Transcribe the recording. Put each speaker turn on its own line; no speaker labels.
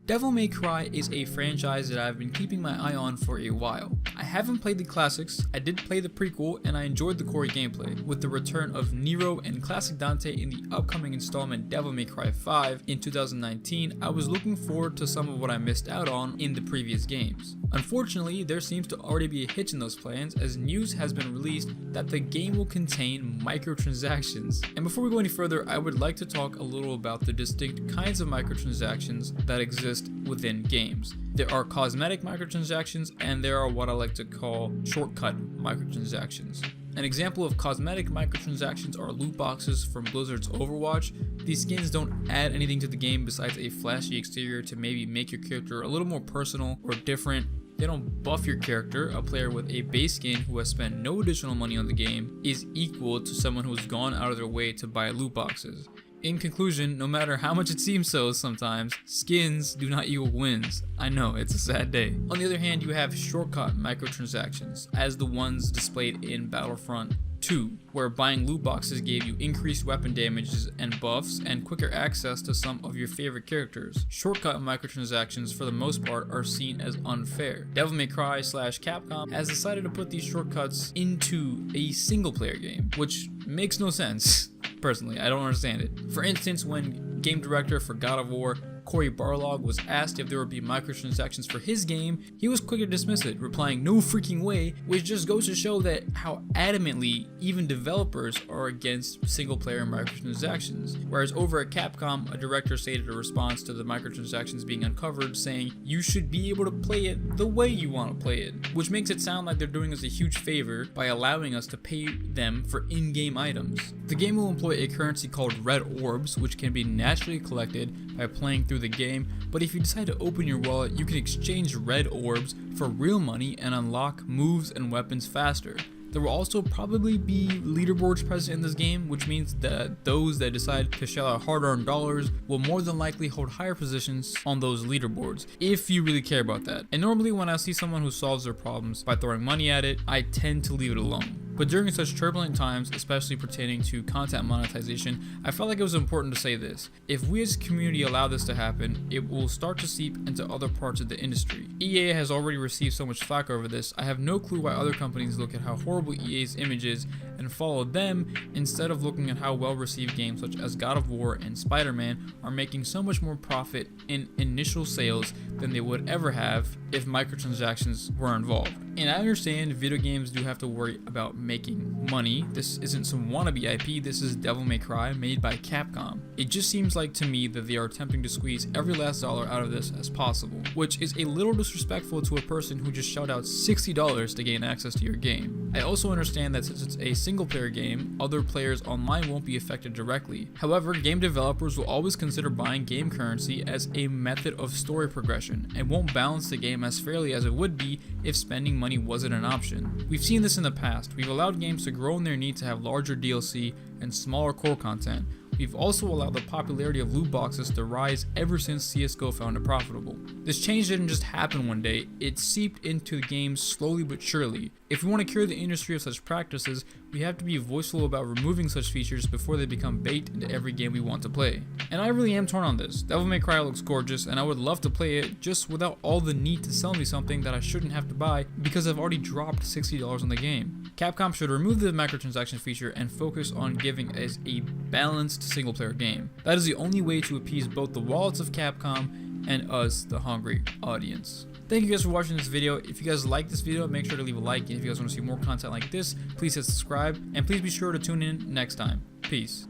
Devil May Cry is a franchise that I've been keeping my eye on for a while. I haven't played the classics, I did play the prequel, and I enjoyed the core gameplay. With the return of Nero and Classic Dante in the upcoming installment Devil May Cry 5 in 2019, I was looking forward to some of what I missed out on in the previous games. Unfortunately, there seems to already be a hitch in those plans, as news has been released that the game will contain microtransactions. And before we go any further, I would like to talk a little about the distinct kinds of microtransactions that exist within games. There are cosmetic microtransactions, and there are what I like to call shortcut microtransactions. An example of cosmetic microtransactions are loot boxes from Blizzard's Overwatch. These skins don't add anything to the game besides a flashy exterior to maybe make your character a little more personal or different. They don't buff your character. A player with a base skin who has spent no additional money on the game is equal to someone who has gone out of their way to buy loot boxes. In conclusion, no matter how much it seems so sometimes, skins do not equal wins. I know, it's a sad day. On the other hand, you have shortcut microtransactions, as the ones displayed in Battlefront 2, where buying loot boxes gave you increased weapon damages and buffs and quicker access to some of your favorite characters. Shortcut microtransactions for the most part are seen as unfair. Devil May Cry / Capcom has decided to put these shortcuts into a single player game, which makes no sense. Personally, I don't understand it. For instance, when game director for God of War, Cory Barlog, was asked if there would be microtransactions for his game, he was quick to dismiss it, replying no freaking way, which just goes to show that how adamantly even developers are against single player microtransactions. Whereas over at Capcom, a director stated a response to the microtransactions being uncovered saying you should be able to play it the way you want to play it, which makes it sound like they're doing us a huge favor by allowing us to pay them for in-game items. The game will employ a currency called red orbs, which can be naturally collected by playing through the game, but if you decide to open your wallet, you can exchange red orbs for real money and unlock moves and weapons faster. There will also probably be leaderboards present in this game, which means that those that decide to shell out hard-earned dollars will more than likely hold higher positions on those leaderboards, if you really care about that. And normally when I see someone who solves their problems by throwing money at it, I tend to leave it alone. But during such turbulent times, especially pertaining to content monetization, I felt like it was important to say this. If we as a community allow this to happen, it will start to seep into other parts of the industry. EA has already received so much flack over this. I have no clue why other companies look at how horrible EA's image is and follow them instead of looking at how well received games such as God of War and Spiderman are making so much more profit in initial sales than they would ever have if microtransactions were involved. And I understand video games do have to worry about making money. This isn't some wannabe IP, this is Devil May Cry made by Capcom. It just seems like to me that they are attempting to squeeze every last dollar out of this as possible, which is a little disrespectful to a person who just shelled out $60 to gain access to your game. I also understand that since it's a single player game, other players online won't be affected directly. However, game developers will always consider buying game currency as a method of story progression and won't balance the game as fairly as it would be if spending money wasn't an option. We've seen this in the past. We've allowed games to grow in their need to have larger DLC and smaller core content. We've also allowed the popularity of loot boxes to rise ever since CSGO found it profitable. This change didn't just happen one day, it seeped into the game slowly but surely. If we want to cure the industry of such practices, we have to be voiceful about removing such features before they become bait into every game we want to play. And I really am torn on this. Devil May Cry looks gorgeous and I would love to play it just without all the need to sell me something that I shouldn't have to buy because I've already dropped $60 on the game. Capcom should remove the microtransaction feature and focus on giving us a balanced single player game. That is the only way to appease both the wallets of Capcom and us, the hungry audience. Thank you guys for watching this video. If you guys like this video, make sure to leave a like. And if you guys want to see more content like this, please hit subscribe. And please be sure to tune in next time. Peace.